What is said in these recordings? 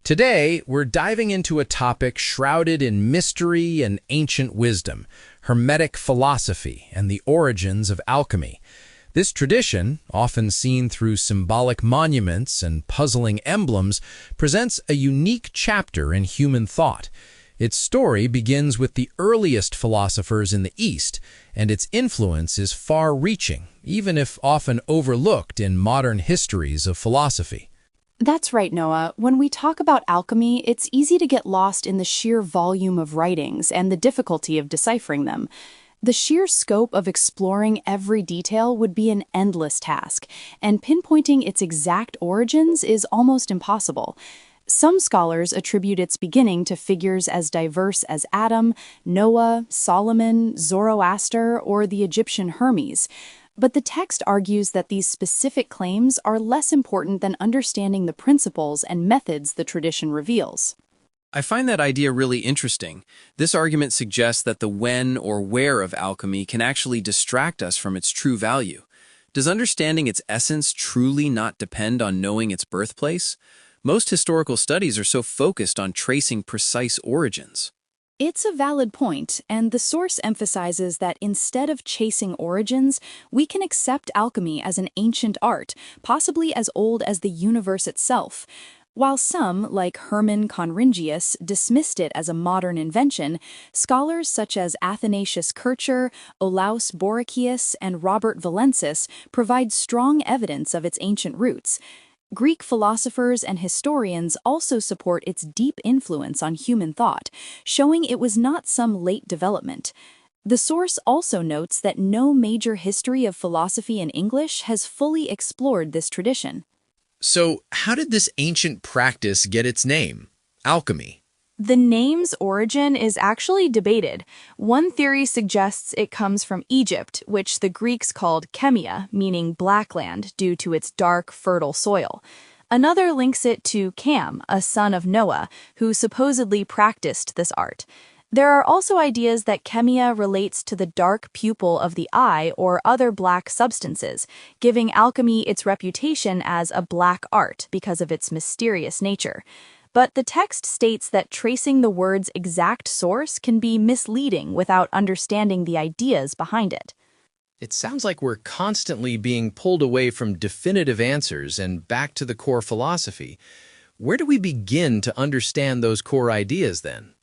Today, we're diving into a topic shrouded in mystery and ancient wisdom, Hermetic philosophy and the origins of alchemy. This tradition, often seen through symbolic monuments and puzzling emblems, presents a unique chapter in human thought. Its story begins with the earliest philosophers in the East, and its influence is far-reaching, even if often overlooked in modern histories of philosophy. That's right, Noah. When we talk about alchemy, it's easy to get lost in the sheer volume of writings and the difficulty of deciphering them. The sheer scope of exploring every detail would be an endless task, and pinpointing its exact origins is almost impossible. Some scholars attribute its beginning to figures as diverse as Adam, Noah, Solomon, Zoroaster, or the Egyptian Hermes. But the text argues that these specific claims are less important than understanding the principles and methods the tradition reveals. I find that idea really interesting. This argument suggests that the when or where of alchemy can actually distract us from its true value. Does understanding its essence truly not depend on knowing its birthplace? Most historical studies are so focused on tracing precise origins. It's a valid point, and the source emphasizes that instead of chasing origins, we can accept alchemy as an ancient art, possibly as old as the universe itself. While some, like Hermann Conringius, dismissed it as a modern invention, scholars such as Athanasius Kircher, Olaus Borrichius, and Robert Valensis provide strong evidence of its ancient roots. Greek philosophers and historians also support its deep influence on human thought, showing it was not some late development. The source also notes that no major history of philosophy in English has fully explored this tradition. So, how did this ancient practice get its name, alchemy? The name's origin is actually debated. One theory suggests it comes from Egypt, which the Greeks called Chemia, meaning black land, due to its dark, fertile soil. Another links it to Cam, a son of Noah, who supposedly practiced this art. There are also ideas that chemia relates to the dark pupil of the eye or other black substances, giving alchemy its reputation as a black art because of its mysterious nature. But the text states that tracing the word's exact source can be misleading without understanding the ideas behind it. It sounds like we're constantly being pulled away from definitive answers and back to the core philosophy. Where do we begin to understand those core ideas then?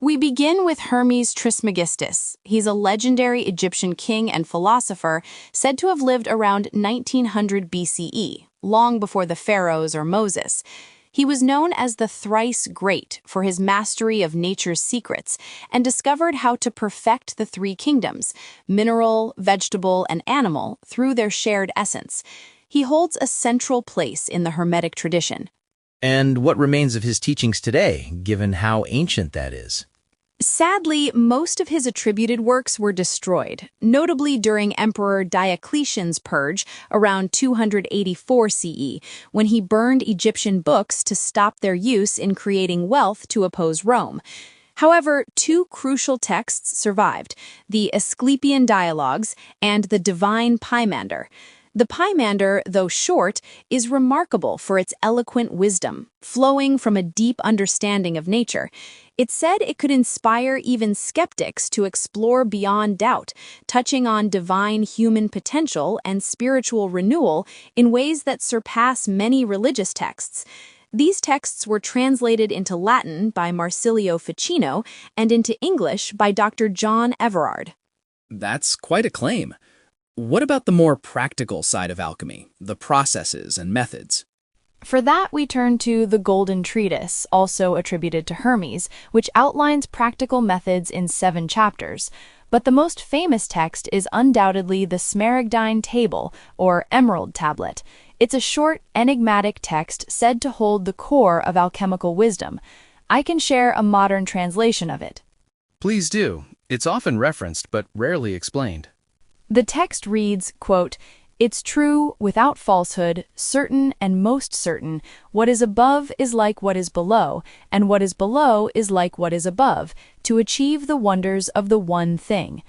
We begin with Hermes Trismegistus. He's a legendary Egyptian king and philosopher said to have lived around 1900 BCE, long before the pharaohs or Moses. He was known as the Thrice Great for his mastery of nature's secrets and discovered how to perfect the three kingdoms, mineral, vegetable, and animal, through their shared essence. He holds a central place in the Hermetic tradition. And what remains of his teachings today, given how ancient that is? Sadly, most of his attributed works were destroyed, notably during Emperor Diocletian's purge around 284 CE, when he burned Egyptian books to stop their use in creating wealth to oppose Rome. However, two crucial texts survived, the Asclepian Dialogues and the Divine Pymander. The Pymander, though short, is remarkable for its eloquent wisdom, flowing from a deep understanding of nature. It said it could inspire even skeptics to explore beyond doubt, touching on divine human potential and spiritual renewal in ways that surpass many religious texts. These texts were translated into Latin by Marsilio Ficino and into English by Dr. John Everard. That's quite a claim. What about the more practical side of alchemy, the processes and methods? For that, we turn to the Golden Treatise, also attributed to Hermes, which outlines practical methods in 7 chapters. But the most famous text is undoubtedly the Smaragdine Table, or Emerald Tablet. It's a short, enigmatic text said to hold the core of alchemical wisdom. I can share a modern translation of it. Please do. It's often referenced, but rarely explained. The text reads, quote, "It's true, without falsehood, certain and most certain, what is above is like what is below, and what is below is like what is above, to achieve the wonders of the one thing.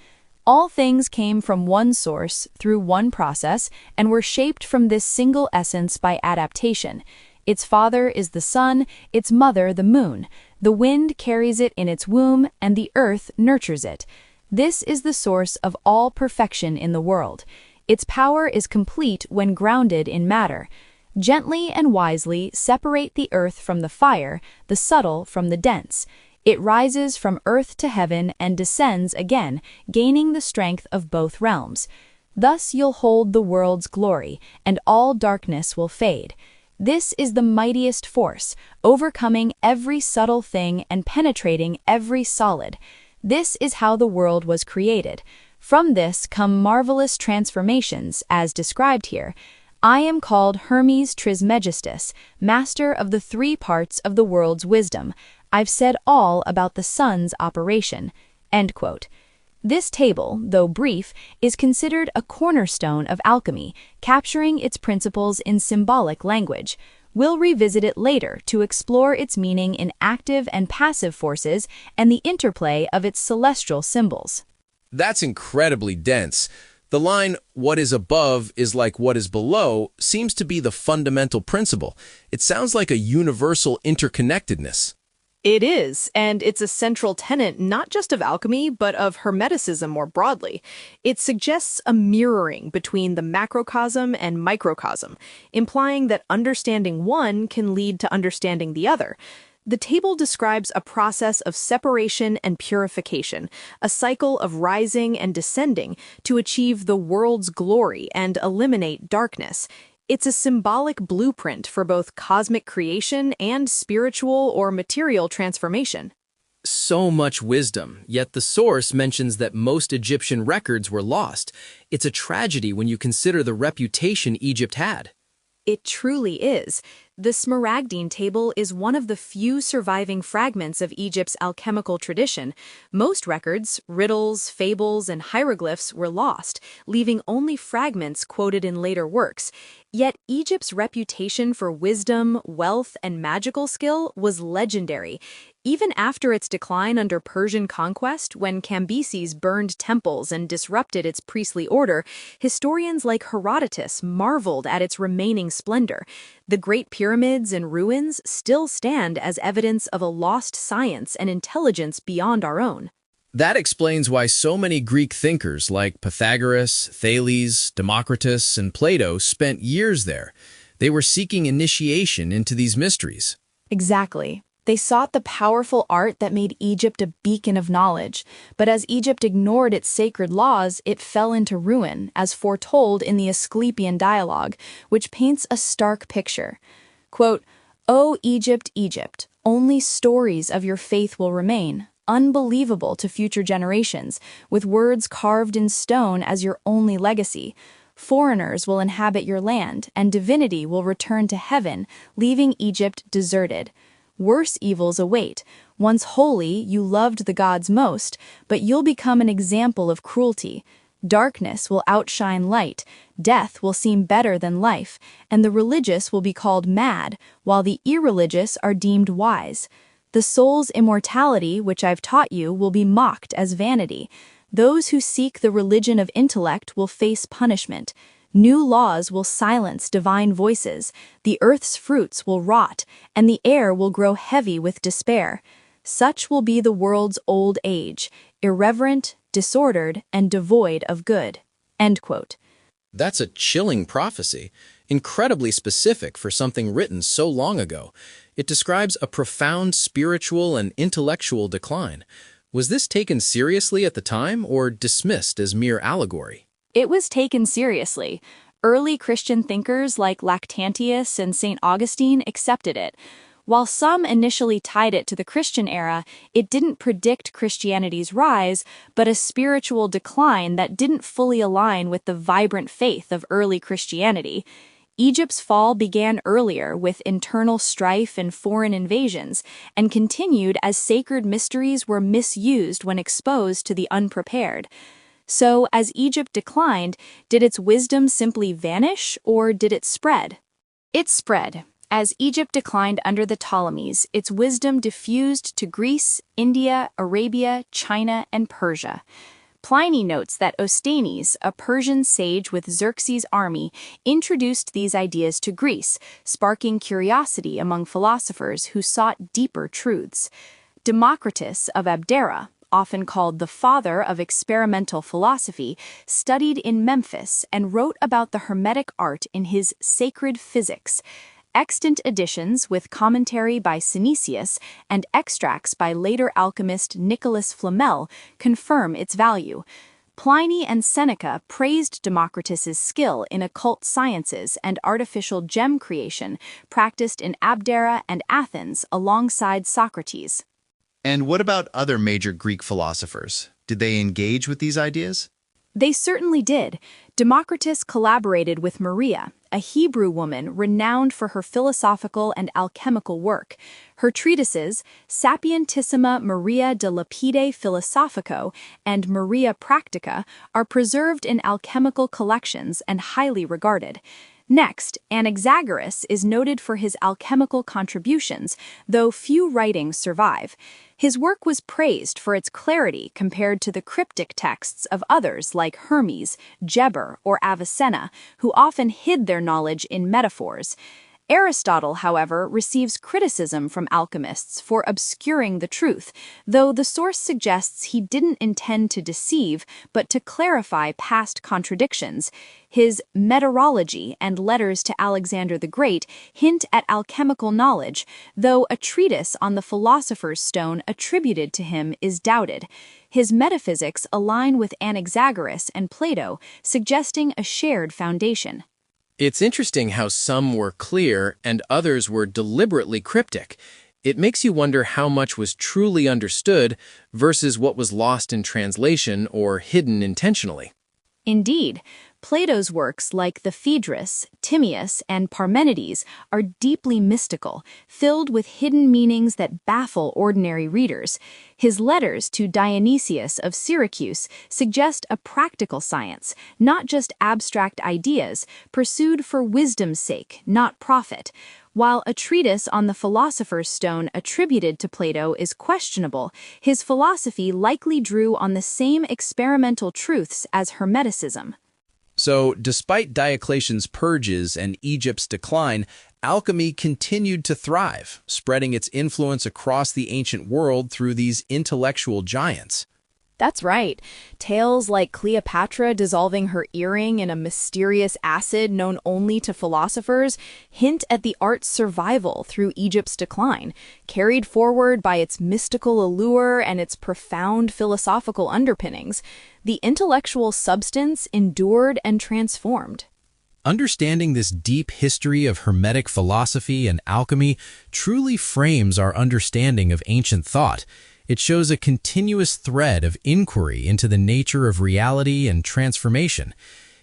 All things came from one source, through one process, and were shaped from this single essence by adaptation. Its father is the sun, its mother the moon. The wind carries it in its womb, and the earth nurtures it. This is the source of all perfection in the world. Its power is complete when grounded in matter. Gently and wisely separate the earth from the fire, the subtle from the dense. It rises from earth to heaven and descends again, gaining the strength of both realms. Thus you'll hold the world's glory, and all darkness will fade. This is the mightiest force, overcoming every subtle thing and penetrating every solid. This is how the world was created. From this come marvelous transformations, as described here. I am called Hermes Trismegistus, master of the three parts of the world's wisdom. I've said all about the sun's operation." End quote. This table, though brief, is considered a cornerstone of alchemy, capturing its principles in symbolic language. We'll revisit it later to explore its meaning in active and passive forces and the interplay of its celestial symbols. That's incredibly dense. The line, "what is above is like what is below," seems to be the fundamental principle. It sounds like a universal interconnectedness. It is, and it's a central tenet not just of alchemy, but of Hermeticism more broadly. It suggests a mirroring between the macrocosm and microcosm, implying that understanding one can lead to understanding the other. The table describes a process of separation and purification, a cycle of rising and descending to achieve the world's glory and eliminate darkness. It's a symbolic blueprint for both cosmic creation and spiritual or material transformation. So much wisdom, yet the source mentions that most Egyptian records were lost. It's a tragedy when you consider the reputation Egypt had. It truly is. The Smaragdine table is one of the few surviving fragments of Egypt's alchemical tradition. Most records, riddles, fables, and hieroglyphs were lost, leaving only fragments quoted in later works. Yet Egypt's reputation for wisdom, wealth, and magical skill was legendary. Even after its decline under Persian conquest, when Cambyses burned temples and disrupted its priestly order, historians like Herodotus marveled at its remaining splendor. The Great Pyramids and ruins still stand as evidence of a lost science and intelligence beyond our own. That explains why so many Greek thinkers like Pythagoras, Thales, Democritus, and Plato spent years there. They were seeking initiation into these mysteries. Exactly. They sought the powerful art that made Egypt a beacon of knowledge, but as Egypt ignored its sacred laws, it fell into ruin, as foretold in the Asclepian dialogue, which paints a stark picture. Quote, "O Egypt, Egypt, only stories of your faith will remain, unbelievable to future generations, with words carved in stone as your only legacy. Foreigners will inhabit your land, and divinity will return to heaven, leaving Egypt deserted. Worse evils await. Once holy, you loved the gods most, but you'll become an example of cruelty. Darkness will outshine light, death will seem better than life, and the religious will be called mad, while the irreligious are deemed wise. The soul's immortality, which I've taught you, will be mocked as vanity. Those who seek the religion of intellect will face punishment. New laws will silence divine voices, the earth's fruits will rot, and the air will grow heavy with despair. Such will be the world's old age, irreverent, disordered, and devoid of good." End quote. That's a chilling prophecy, incredibly specific for something written so long ago. It describes a profound spiritual and intellectual decline. Was this taken seriously at the time or dismissed as mere allegory? It was taken seriously. Early Christian thinkers like Lactantius and St. Augustine accepted it. While some initially tied it to the Christian era, it didn't predict Christianity's rise, but a spiritual decline that didn't fully align with the vibrant faith of early Christianity. Egypt's fall began earlier with internal strife and foreign invasions, and continued as sacred mysteries were misused when exposed to the unprepared. So, as Egypt declined, did its wisdom simply vanish, or did it spread? It spread. As Egypt declined under the Ptolemies, its wisdom diffused to Greece, India, Arabia, China, and Persia. Pliny notes that Ostanes, a Persian sage with Xerxes' army, introduced these ideas to Greece, sparking curiosity among philosophers who sought deeper truths. Democritus of Abdera, often called the father of experimental philosophy, studied in Memphis and wrote about the Hermetic art in his Sacred Physics. Extant editions with commentary by Synesius and extracts by later alchemist Nicholas Flamel confirm its value. Pliny and Seneca praised Democritus's skill in occult sciences and artificial gem creation practiced in Abdera and Athens alongside Socrates. And what about other major Greek philosophers? Did they engage with these ideas? They certainly did. Democritus collaborated with Maria, a Hebrew woman renowned for her philosophical and alchemical work. Her treatises, Sapientissima Maria de Lapide Philosophico and Maria Practica, are preserved in alchemical collections and highly regarded. Next, Anaxagoras is noted for his alchemical contributions, though few writings survive. His work was praised for its clarity compared to the cryptic texts of others like Hermes, Geber, or Avicenna, who often hid their knowledge in metaphors. Aristotle, however, receives criticism from alchemists for obscuring the truth, though the source suggests he didn't intend to deceive, but to clarify past contradictions. His Meteorology and letters to Alexander the Great hint at alchemical knowledge, though a treatise on the philosopher's stone attributed to him is doubted. His metaphysics align with Anaxagoras and Plato, suggesting a shared foundation. It's interesting how some were clear and others were deliberately cryptic. It makes you wonder how much was truly understood versus what was lost in translation or hidden intentionally. Indeed, Plato's works like the Phaedrus, Timaeus, and Parmenides are deeply mystical, filled with hidden meanings that baffle ordinary readers. His letters to Dionysius of Syracuse suggest a practical science, not just abstract ideas, pursued for wisdom's sake, not profit. While a treatise on the philosopher's stone attributed to Plato is questionable, his philosophy likely drew on the same experimental truths as Hermeticism. So, despite Diocletian's purges and Egypt's decline, alchemy continued to thrive, spreading its influence across the ancient world through these intellectual giants. That's right. Tales like Cleopatra dissolving her earring in a mysterious acid known only to philosophers hint at the art's survival through Egypt's decline, carried forward by its mystical allure and its profound philosophical underpinnings. The intellectual substance endured and transformed. Understanding this deep history of Hermetic philosophy and alchemy truly frames our understanding of ancient thought. It shows a continuous thread of inquiry into the nature of reality and transformation.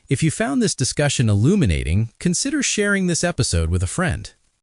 If you found this discussion illuminating, consider sharing this episode with a friend.